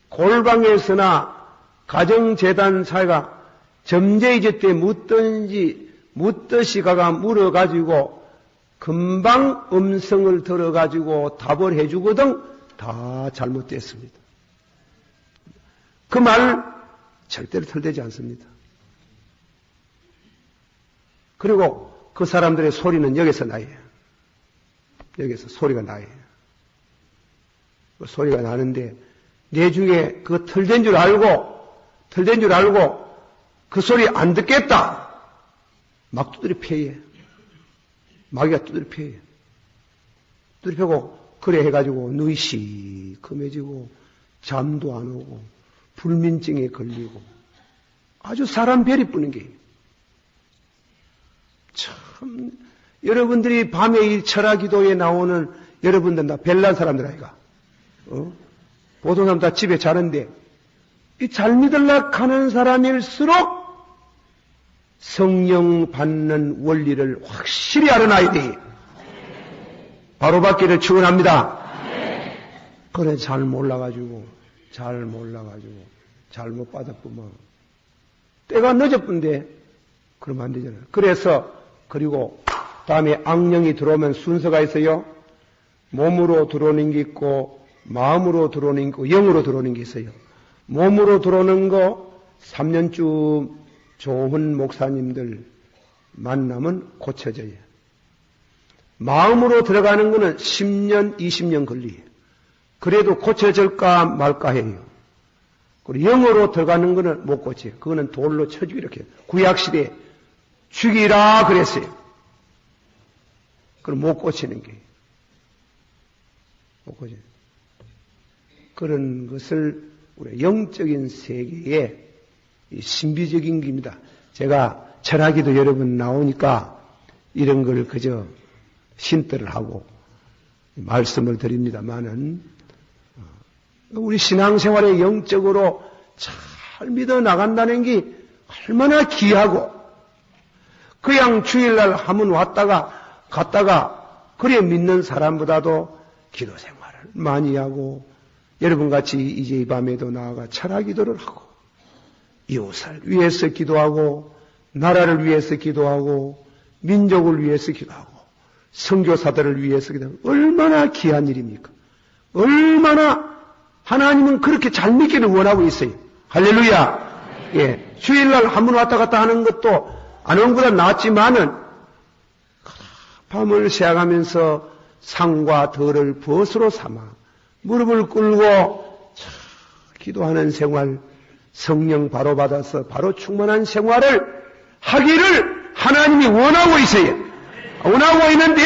골방에서나 가정재단 사회가 점재이제 때 묻듯이 가가 물어가지고 금방 음성을 들어가지고 답을 해주거든 다 잘못됐습니다. 그 말 절대로 틀리지 않습니다. 그리고 그 사람들의 소리는 여기서 나요. 여기서 소리가 나요. 그 소리가 나는데 내중에 그 틀된 줄 알고 그 소리 안 듣겠다. 막 두드려 패요. 마귀가 두드려 패요. 두드려 패고 그래 해가지고 눈이 시커매지고 잠도 안 오고 불면증에 걸리고 아주 사람 별이 뿌는 게 참 여러분들이 밤에 이 철학기도에 나오는 여러분들 다 별난 사람들 아이가 보통 사람 다 집에 자는데 이 잘 믿으려고 하는 사람일수록 성령 받는 원리를 확실히 알아놔야 돼. 바로 받기를 축원합니다. 그래 잘 몰라가지고 잘못 받아보면 때가 늦었던데 그러면 안 되잖아요. 그래서 그리고 다음에 악령이 들어오면 순서가 있어요. 몸으로 들어오는 게 있고 마음으로 들어오는 게 있고 영으로 들어오는 게 있어요. 몸으로 들어오는 거 3년쯤 좋은 목사님들 만나면 고쳐져요. 마음으로 들어가는 거는 10년, 20년 걸려요. 그래도 고쳐질까 말까 해요. 그리고 영으로 들어가는 거는 못 고쳐요. 그거는 돌로 쳐주고 이렇게. 구약시대에 죽이라 그랬어요. 그럼 못 고치는 게. 못 고쳐요. 그런 것을 우리 영적인 세계에 신비적인 겁니다. 제가 철학에도 여러 번 나오니까 이런 걸 그저 신들을 하고 말씀을 드립니다만은 우리 신앙생활에 영적으로 잘 믿어 나간다는 게 얼마나 귀하고 그냥 주일날 하면 왔다가 갔다가 그래 믿는 사람보다도 기도 생활을 많이 하고 여러분같이 이제 이 밤에도 나아가 철학기도를 하고 이웃을 위해서 기도하고 나라를 위해서 기도하고 민족을 위해서 기도하고 선교사들을 위해서 기도하고 얼마나 귀한 일입니까? 얼마나 하나님은 그렇게 잘 믿기를 원하고 있어요. 할렐루야. 예, 주일날 한 번 왔다 갔다 하는 것도 안 오는 것보다 낫지만은 밤을 새가면서 상과 덜을 벗으로 삼아 무릎을 꿇고 기도하는 생활, 성령 바로 받아서 바로 충만한 생활을 하기를 하나님이 원하고 있어요. 원하고 있는데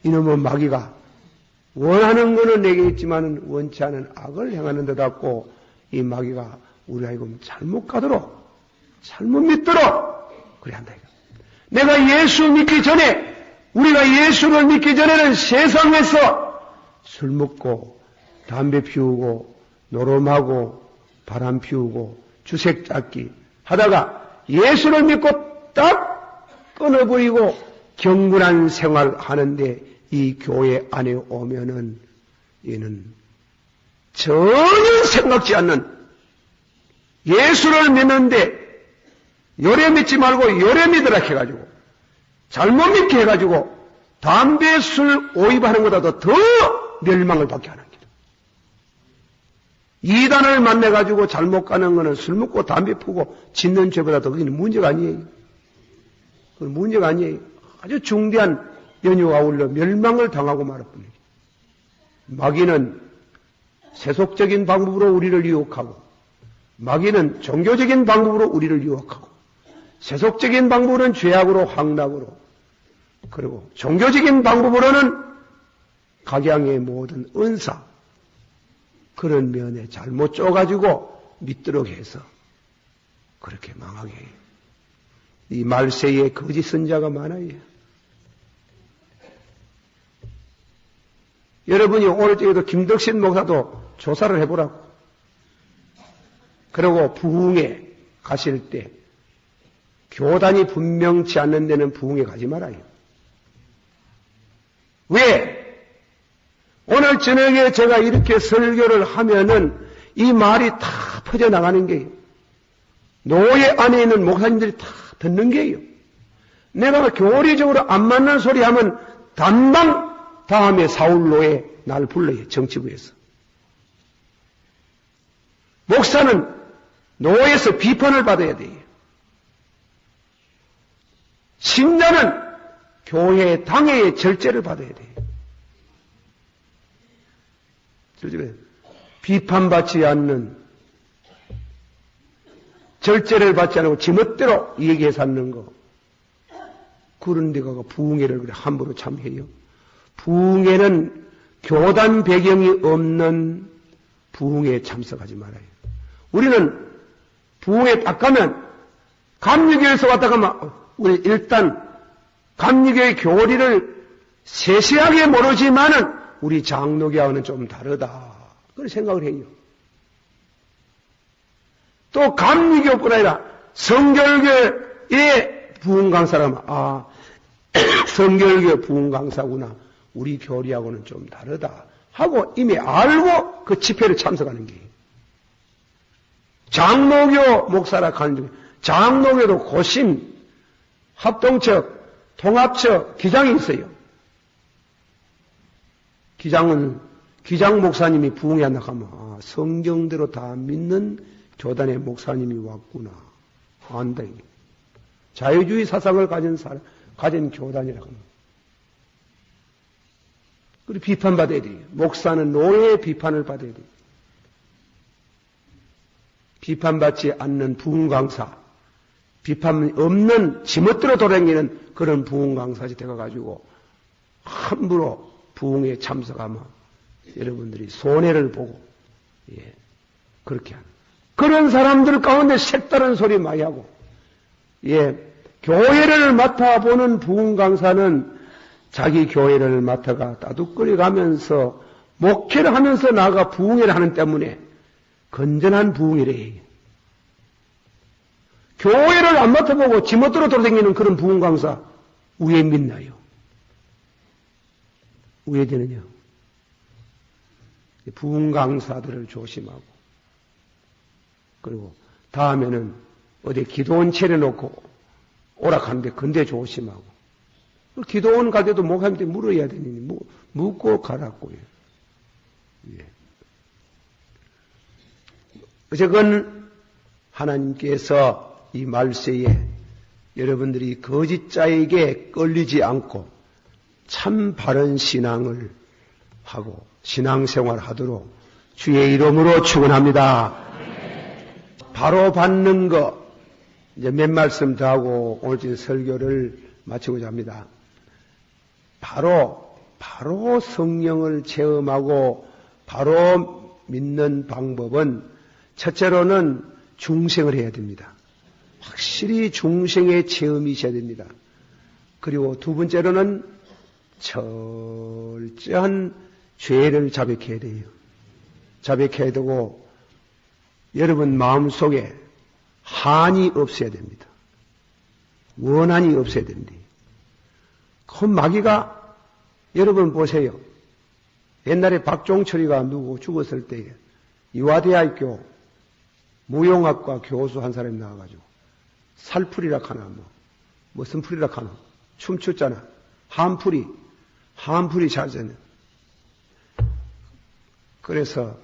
이놈은 마귀가 원하는 거는 내게 있지만 원치 않은 악을 행하는 데 같고 이 마귀가 우리 아이고 잘못 가도록 잘못 믿도록 그래 한다. 내가 예수 믿기 전에 우리가 예수를 믿기 전에는 세상에서 술 먹고 담배 피우고 노름하고 바람 피우고 주색 잡기 하다가 예수를 믿고 딱 끊어버리고 경건한 생활 하는데 이 교회 안에 오면은 얘는 전혀 생각지 않는 예수를 믿는데 요래 믿지 말고 요래 믿으라 해가지고 잘못 믿게 해가지고 담배, 술, 오입하는 것보다도 더 멸망을 받게 하는 거다. 이단을 만나가지고 잘못 가는 것은 술 먹고 담배 피우고 짓는 죄보다도 그게 문제가 아니에요. 그건 문제가 아니에요. 아주 중대한 연유가 아울러 멸망을 당하고 말을 뿐이에요. 마귀는 세속적인 방법으로 우리를 유혹하고 마귀는 종교적인 방법으로 우리를 유혹하고 세속적인 방법으로는 죄악으로 황락으로 그리고 종교적인 방법으로는 각양의 모든 은사 그런 면에 잘못 쪼가지고 믿도록 해서 그렇게 망하게 해요. 이 말세에 거짓 선자가 많아요. 여러분이 오늘쪽에도 김덕신 목사도 조사를 해보라고. 그리고 부흥회 가실 때 교단이 분명치 않는 데는 부흥회 가지 말아요. 왜? 오늘 저녁에 제가 이렇게 설교를 하면은 이 말이 다 퍼져나가는 게요. 노예 안에 있는 목사님들이 다 듣는 게요. 내가 교리적으로 안 맞는 소리 하면 단방 다음에 사울로에 날 불러요. 정치부에서. 목사는 노예에서 비판을 받아야 돼요. 신자는 교회 당회의 절제를 받아야 돼요. 비판받지 않는 절제를 받지 않고 지멋대로 얘기해 사는 거. 그런 데가 부흥회를 그래 함부로 참여해요. 부흥회는 교단 배경이 없는 부흥회에 참석하지 말아요. 우리는 부흥회 딱 가면 감리교에서 왔다 가면 우리 일단 감리교의 교리를 세세하게 모르지만은 우리 장로교하고는 좀 다르다. 그런 생각을 해요. 또 감리교뿐 아니라 성결교의 부흥강사라면 성결교 부흥강사구나. 우리 교리하고는 좀 다르다. 하고 이미 알고 그 집회를 참석하는 게 장로교 목사라 하는 중에 장로교도 고심, 합동처, 통합처, 기장이 있어요. 기장 목사님이 부흥회 한다 하면 성경대로 다 믿는 교단의 목사님이 왔구나. 안다. 자유주의 사상을 가진 교단이라고 합니다. 그리고 비판받아야 돼요. 목사는 노예의 비판을 받아야 돼요. 비판받지 않는 부흥강사, 비판 없는 지멋대로 돌아다니는 그런 부흥강사지 되어가지고 함부로 부흥에 참석하면 여러분들이 손해를 보고 그렇게 하는 그런 사람들 가운데 색다른 소리 많이 하고 교회를 맡아보는 부흥강사는 자기 교회를 맡아가 따둑거리 가면서 목회를 하면서 나아가 부흥회를 하는 때문에 건전한 부흥회래. 교회를 안 맡아보고 지멋대로 돌아다니는 그런 부흥강사 왜 믿나요? 왜 되느냐? 부흥강사들을 조심하고 그리고 다음에는 어디 기도원 차려놓고 오락하는데 근데 조심하고 기도원 갈 때도 목사님한테 물어야 되니 묻고 가라고요. 어쨌건 하나님께서 이 말세에 여러분들이 거짓자에게 끌리지 않고 참 바른 신앙을 하고 신앙생활 하도록 주의 이름으로 축원합니다. 바로 받는 거 이제 몇 말씀 더 하고 오늘 설교를 마치고자 합니다. 바로 성령을 체험하고 바로 믿는 방법은 첫째로는 중생을 해야 됩니다. 확실히 중생의 체험이 있어야 됩니다. 그리고 두 번째로는 철저한 죄를 자백해야 돼요. 자백해야 되고 여러분 마음속에 한이 없어야 됩니다. 원한이 없어야 됩니다. 그 마귀가 여러분 보세요. 옛날에 박종철이가 누구 죽었을 때에 이화대학교 무용학과 교수 한 사람이 나와가지고 살풀이라 하나 무슨 풀이라 하나 춤췄잖아. 한풀이 잘잖아. 그래서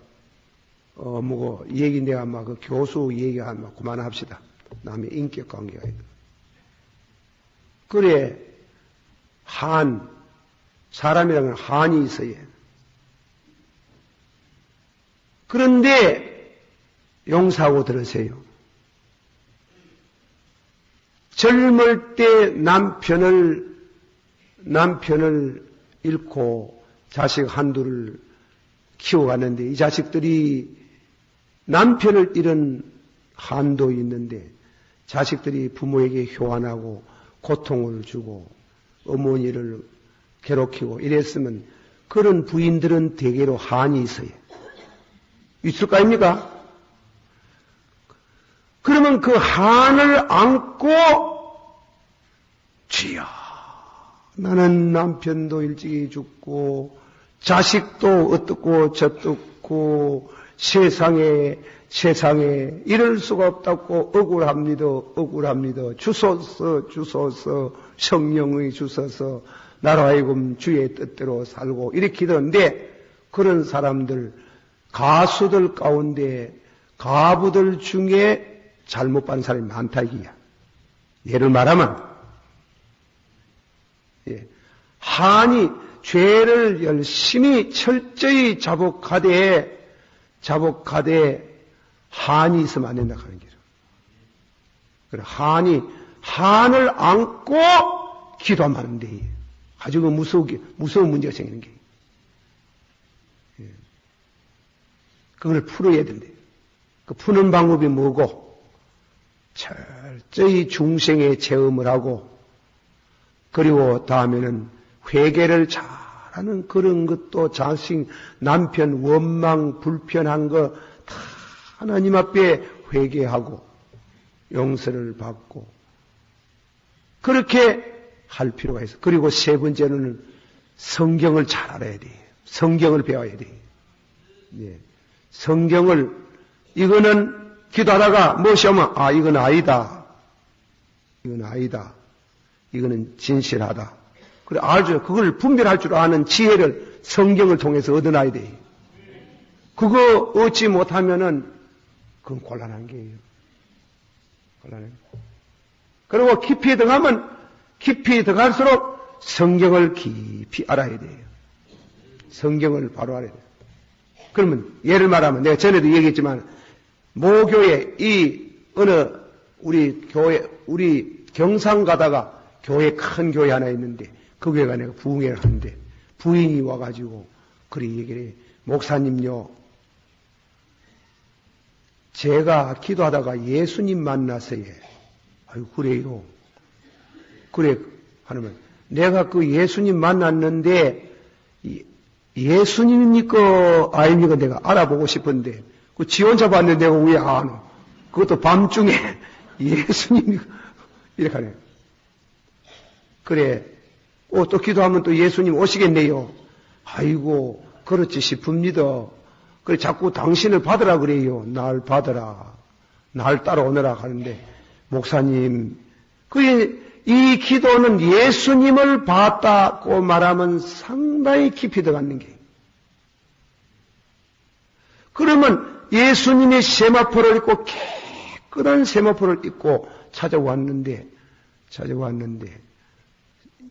이 얘기 내가 그 교수 얘기가 그만합시다. 남의 인격 관계가 있다. 그래 사람이라는 건 한이 있어야 해. 그런데 용서하고 들으세요. 젊을 때 남편을 잃고 자식 한둘을 키워갔는데 이 자식들이 남편을 잃은 한도 있는데 자식들이 부모에게 효안하고 고통을 주고 어머니를 괴롭히고 이랬으면 그런 부인들은 대개로 한이 있어요. 있을 거 아닙니까? 그러면 그 한을 안고 주여 나는 남편도 일찍이 죽고 자식도 어떻고 저떻고 세상에 이럴 수가 없다고 억울합니다. 주소서 성령의 주소서 나로 하여금 주의 뜻대로 살고 이렇게 기도하는데 그런 사람들 가수들 가운데 가부들 중에 잘못 받은 사람이 많다 이기야. 예를 말하면 한이 죄를 열심히 철저히 자복하되 한이 있으면 안 된다 하는 거죠. 그래 한을 안고 기도하면 안 돼. 아주 무서운 문제가 생기는 게. 그걸 풀어야 된대. 그 푸는 방법이 뭐고? 철저히 중생의 체험을 하고, 그리고 다음에는 회개를 잘하는 그런 것도 자식, 남편 원망, 불편한 거 다 하나님 앞에 회개하고, 용서를 받고, 그렇게 할 필요가 있어. 그리고 세 번째로는 성경을 잘 알아야 돼. 성경을 배워야 돼. 예. 성경을, 이거는 기도하다가 무엇이 오면, 이건 아니다. 이거는 진실하다. 그래, 그걸 분별할 줄 아는 지혜를 성경을 통해서 얻어놔야 돼. 그거 얻지 못하면은, 그건 곤란한 게예요. 그리고 깊이 들어갈수록 성경을 깊이 알아야 돼요. 성경을 바로 알아야 돼요. 그러면, 예를 말하면, 내가 전에도 얘기했지만, 모교에, 우리 경상 가다가 큰 교회 하나 있는데, 그 교회가 내가 부흥회를 하는데, 부인이 와가지고, 그래 얘기를 해. 목사님요, 제가 기도하다가 예수님 만났어요. 아유, 그래요. 그래, 하면, 내가 그 예수님 만났는데, 예수님입니까? 아닙니까? 내가 알아보고 싶은데, 그 지 혼자 봤는데 내가 왜 아노? 그것도 밤중에 예수님이, 이렇게 하네. 그래, 또 기도하면 또 예수님 오시겠네요. 아이고, 그렇지 싶습니다. 그래, 자꾸 당신을 받으라 그래요. 날 받으라. 날 따라오느라 하는데, 목사님, 이 기도는 예수님을 봤다고 말하면 상당히 깊이 들어가는 게. 그러면 예수님의 세마포를 입고 깨끗한 세마포를 입고 찾아왔는데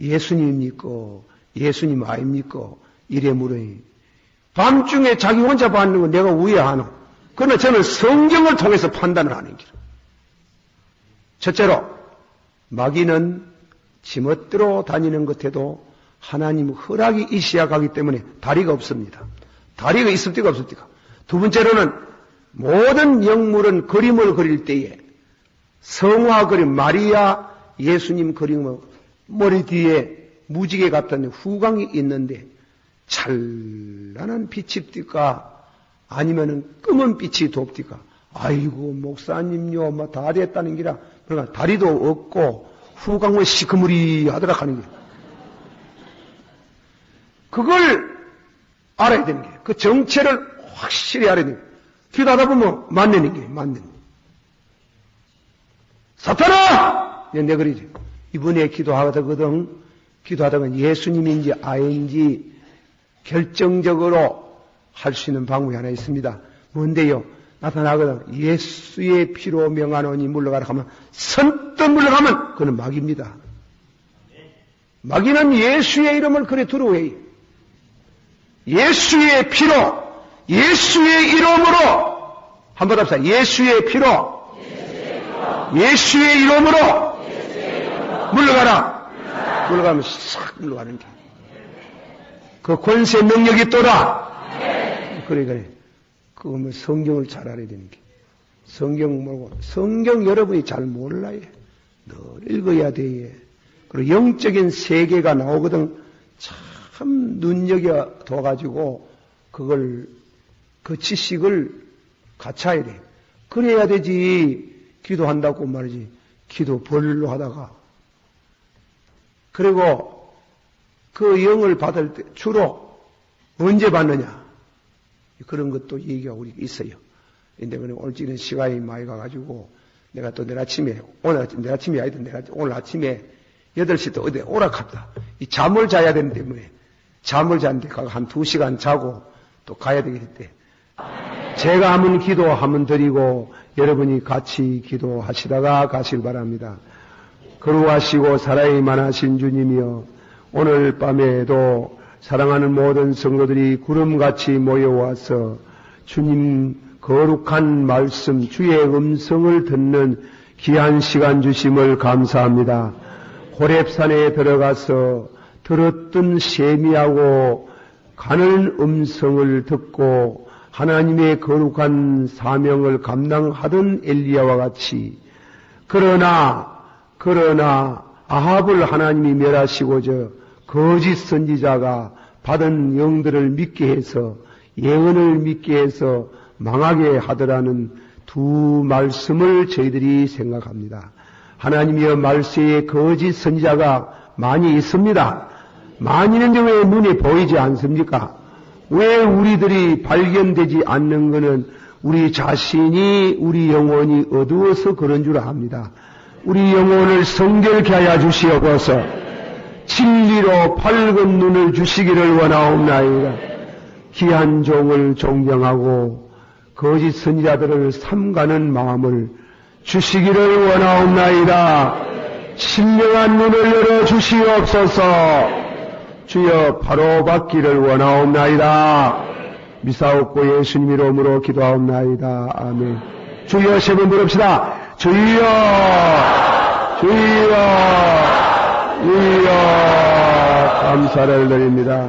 예수님입니까? 예수님 아닙니까? 이래 물어요. 밤중에 자기 혼자 받는 거 내가 우회하노? 그러나 저는 성경을 통해서 판단을 하는 길이에요. 첫째로 마귀는 지멋대로 다니는 것에도 하나님 허락이 있어야 가기 때문에 다리가 없습니다. 다리가 있을 때가 없을 때가. 두 번째로는 모든 영물은 그림을 그릴 때에 성화 그림, 마리아 예수님 그림은 머리 뒤에 무지개 같은 후광이 있는데 찬란한 빛이 띠까 아니면은 검은 빛이 돕디까. 아이고, 목사님요, 뭐 다 됐다는 기라. 그러니까 다리도 없고, 후광을 시커물이 하더라 하는 게. 그걸 알아야 되는 게. 그 정체를 확실히 알아야 되는 게. 기도하다 보면 만나는 게, 만나는 게. 사탄아! 내그러지. 이번에 기도하거든. 기도하다가 예수님인지 아인지 결정적으로 할 수 있는 방법이 하나 있습니다. 뭔데요? 나타나거든. 예수의 피로 명하노니 물러가라 하면 선뜻 물러가면 그건 마귀입니다. 마귀는 예수의 이름을 그래 두려워해요. 예수의 피로, 예수의 이름으로 한번 합시다. 예수의 피로, 예수의 이름으로 물러가라. 물러가면 싹 물러가는 게. 그 권세 능력이 있더라. 그래. 그거 뭐 성경을 잘 알아야 되는 게. 성경 뭐고, 성경 여러분이 잘 몰라요. 늘 읽어야 돼. 그리고 영적인 세계가 나오거든. 참 눈여겨둬가지고, 그걸, 그 지식을 갖춰야 돼. 그래야 되지. 기도한다고 말이지. 기도 벌로 하다가. 그리고 그 영을 받을 때 주로 언제 받느냐? 그런 것도 얘기가 우리 있어요. 근데 오늘 지는 시간이 많이 가가지고 내가 또 내일 아침에, 내일 아침이 아니든 오늘 아침에 8시 또 어디 오락합니다. 이 잠을 자야 되는 때문에 잠을 자는데 한 2시간 자고 또 가야 되기 때문에 제가 하면 기도하면 드리고 여러분이 같이 기도하시다가 가실 바랍니다. 거룩하시고 사랑이 많으신 주님이여, 오늘 밤에도 사랑하는 모든 성도들이 구름같이 모여와서 주님 거룩한 말씀, 주의 음성을 듣는 귀한 시간 주심을 감사합니다. 호렙산에 들어가서 들었던 세미하고 가는 음성을 듣고 하나님의 거룩한 사명을 감당하던 엘리야와 같이, 그러나 아합을 하나님이 멸하시고저 거짓 선지자가 받은 영들을 믿게 해서, 예언을 믿게 해서 망하게 하더라는 두 말씀을 저희들이 생각합니다. 하나님의 말세에 거짓 선지자가 많이 있습니다. 많이 있는데 왜 눈에 보이지 않습니까? 왜 우리들이 발견되지 않는 것은 우리 자신이, 우리 영혼이 어두워서 그런 줄 압니다. 우리 영혼을 성결케 하여 주시옵소서. 진리로 밝은 눈을 주시기를 원하옵나이다. 귀한 종을 존경하고 거짓 선지자들을 삼가는 마음을 주시기를 원하옵나이다. 신령한 눈을 열어 주시옵소서. 주여 바로 받기를 원하옵나이다. 미사옵고 예수님 이름으로 기도하옵나이다. 아멘. 주여 세 번 부릅시다. 주여, 주여, 주여. 감사를 드립니다.